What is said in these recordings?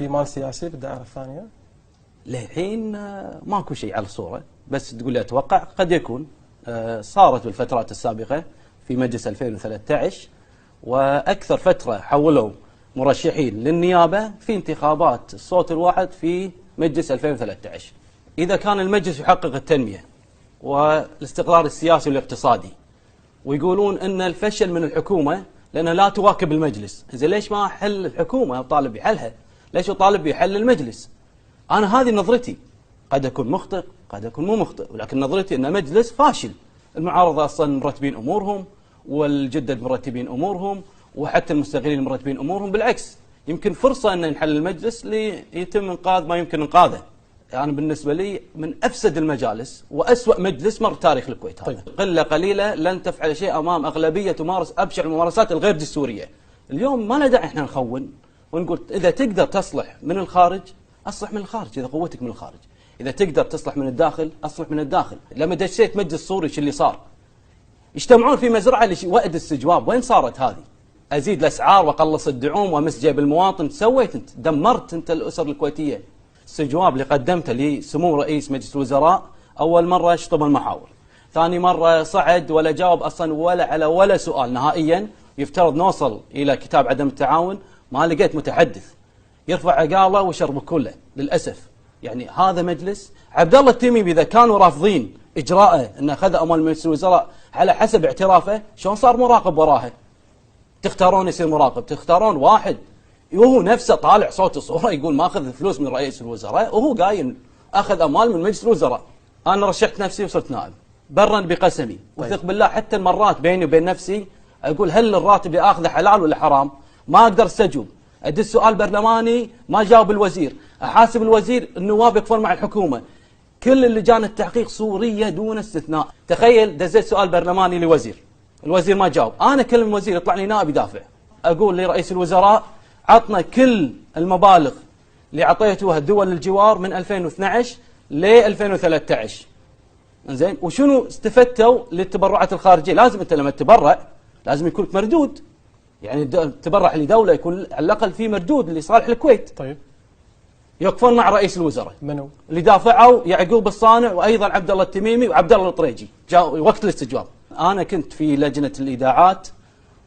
في مال سياسي بالدائرة الثانية؟ للحين ماكو شيء على الصورة، بس تقول لي أتوقع قد يكون. صارت بالفترات السابقة في مجلس 2013، وأكثر فترة حولوا مرشحين للنيابة في انتخابات الصوت الواحد في مجلس 2013. إذا كان المجلس يحقق التنمية والاستقرار السياسي والاقتصادي، ويقولون أن الفشل من الحكومة لأنها لا تواكب المجلس، إذا ليش ما حل الحكومة وطالب بحلها؟ ليش يطالب بحل المجلس؟ أنا هذه نظرتي، قد أكون مخطئ قد أكون مو مخطئ، ولكن نظرتي أن مجلس فاشل. المعارضة أصلا مرتبين أمورهم، والجدد مرتبين أمورهم، وحتى المستقلين مرتبين أمورهم. بالعكس، يمكن فرصة أن نحل المجلس ليتم إنقاذ ما يمكن إنقاذه. يعني بالنسبة لي من أفسد المجالس وأسوأ مجلس مر تاريخ الكويت. طيب. قلة قليلة لن تفعل شيء أمام أغلبية تمارس أبشع الممارسات الغير دستورية. اليوم ما ندع إحنا نخون ونقول إذا تقدر تصلح من الخارج أصلح من الخارج، إذا قوتك من الخارج. إذا تقدر تصلح من الداخل أصلح من الداخل. لما دشيت مجلس صوري شو اللي صار؟ يجتمعون في مزرعة لوأد السجواب. وين صارت هذه؟ أزيد الأسعار وأقلص الدعوم وأمس جيب المواطن. سويت أنت، دمرت أنت الأسر الكويتية. السجواب اللي قدمته لسمو رئيس مجلس الوزراء أول مرة شطب المحاور، ثاني مرة صعد ولا جاوب أصلا ولا على ولا سؤال نهائيا. يفترض نوصل إلى كتاب عدم التعاون، ما لقيت متحدث يرفع عقاله ويشرب كله للأسف. يعني هذا مجلس عبد الله التميمي إذا كانوا رافضين إجراءه أنه أخذ أموال مجلس الوزراء على حسب اعترافه، شلون صار مراقب وراها؟ تختارون يصير مراقب، تختارون واحد وهو نفسه طالع صوت الصورة يقول ما أخذ فلوس من رئيس الوزراء، وهو قايم أخذ أموال من مجلس الوزراء. أنا رشحت نفسي وصرت نائب برا بقسمي، وثق بالله حتى المرات بيني وبين نفسي أقول هل الراتب اللي آخذه حلال ولا حرام؟ ما أقدر استجوب. أدز سؤال برلماني ما جاوب الوزير، أحاسب الوزير، النواب يكفون مع الحكومة. كل اللجان التحقيق سورية دون استثناء. تخيل دزيت سؤال برلماني لوزير، الوزير ما جاوب، أنا كلم الوزير يطلع لي نائب يدافع. أقول لرئيس الوزراء عطنا كل المبالغ اللي عطيتوها دول الجوار من 2012 ل 2013. انزين، وشنو استفدتوا للتبرعات الخارجيه؟ لازم انت لما تتبرع لازم يكون مردود. يعني تبرع لدوله يكون على الاقل في مردود لصالح الكويت. طيب. يوقفون مع رئيس الوزراء. منو؟ اللي دافعوا يعقوب الصانع وايضا عبد الله التميمي وعبد الله الطريجي. جاء وقت الاستجواب. انا كنت في لجنه الاذاعات،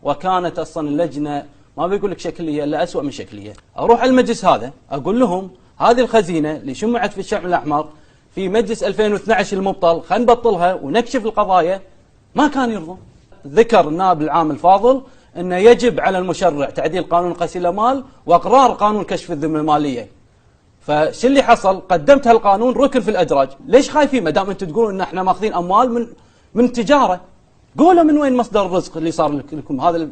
وكانت اصلا اللجنه ما بيقول لك شكليه الا اسوء من شكليه. اروح على المجلس هذا اقول لهم هذه الخزينه اللي شمعت في الشمع الاحمر في مجلس 2012 المبطل خلينا نبطلها ونكشف القضايا. ما كان يرضون. ذكر النائب العام الفاضل انه يجب على المشرع تعديل قانون غسيل الاموال واقرار قانون كشف الذمه الماليه. فش اللي حصل؟ قدمت هالقانون ركن في الادراج. ليش خايفين ما دام انتم تقولون ان احنا ماخذين اموال من تجاره؟ قولوا من وين مصدر الرزق اللي صار لكم، هذا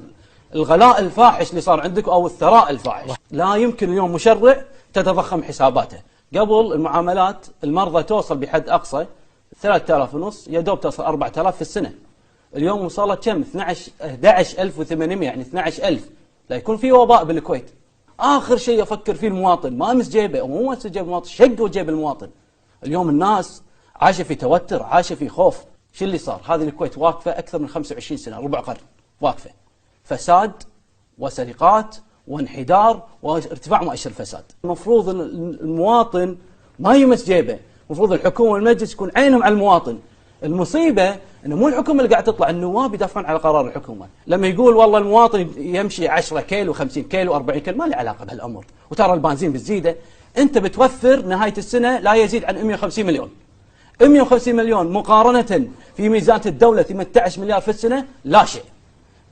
الغلاء الفاحش اللي صار عندكم او الثراء الفاحش. لا يمكن اليوم مشرع تتضخم حساباته. قبل المعاملات المرضى توصل بحد اقصى 3000 يا دوب توصل 4000 في السنه. اليوم وصلت كم؟ 11800 يعني 12000. لا يكون في وباء بالكويت. اخر شيء افكر فيه المواطن، ما امس جيبه او مو امس جيب المواطن، شق وجيب المواطن. اليوم الناس عايشه في توتر، عايشه في خوف. شو اللي صار؟ هذه الكويت واقفه اكثر من 25 سنه، ربع قرن واقفه. فساد وسرقات وانحدار وارتفاع مؤشر الفساد. المفروض المواطن ما يمس جيبه، المفروض الحكومه والمجلس يكون عينهم على المواطن. المصيبه انه مو الحكومه اللي قاعده تطلع، النواب يدافعون على قرار الحكومه. لما يقول والله المواطن يمشي 10 كيلو 50 كيلو 40 كيلو، ما له علاقه بهالامر. وترى البنزين بالزياده، انت بتوفر نهايه السنه لا يزيد عن 150 مليون. 150 مليون مقارنه في ميزانيه الدوله 18 مليار في السنه لا شيء.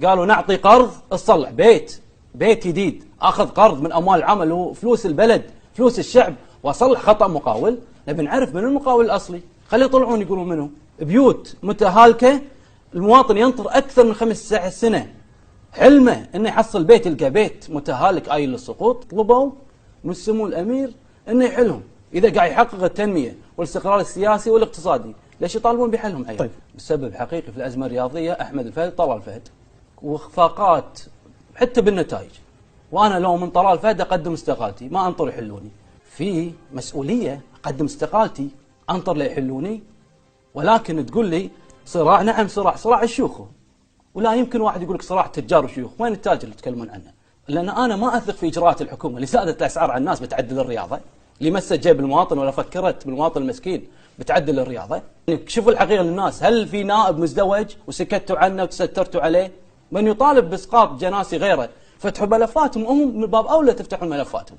قالوا نعطي قرض تصلح بيت جديد، اخذ قرض من اموال العمل وفلوس البلد فلوس الشعب واصلح خطا مقاول. نبي نعرف من المقاول الاصلي، خليه يطلعون يقولون منه. بيوت متهالكه، المواطن ينطر اكثر من 15 سنه حلمه انه يحصل بيت، يلقى بيت متهالك آيل للسقوط. طلبوا من سمو الامير انه يحلهم. اذا قاعد يحقق التنميه والاستقرار السياسي والاقتصادي، ليش يطالبون بحلهم عيال؟ طيب. السبب حقيقي في الازمه الرياضيه احمد الفهد، طلال فهد، واخفاقات حتى بالنتائج. وانا لو من طلال فهد اقدم استقالتي، ما انطر يحلوني. في مسؤوليه، اقدم استقالتي انطر ليحلوني؟ ولكن تقول لي صراع، نعم صراع الشيوخ. ولا يمكن واحد يقول لك صراع تجار وشيوخ. وين التاجر اللي تتكلمون عنه؟ لان انا ما اثق في اجراءات الحكومه اللي زادت الاسعار على الناس بتعدل الرياضه، اللي مست جيب المواطن ولا فكرت بالمواطن المسكين بتعدل الرياضه. يعني شوفوا الحقيقه للناس، هل في نائب مزدوج وسكتوا عنه وتسترتوا عليه؟ من يطالب باسقاط جناسي غيره فتحوا ملفاتهم، هم من باب اولى تفتحوا ملفاتهم.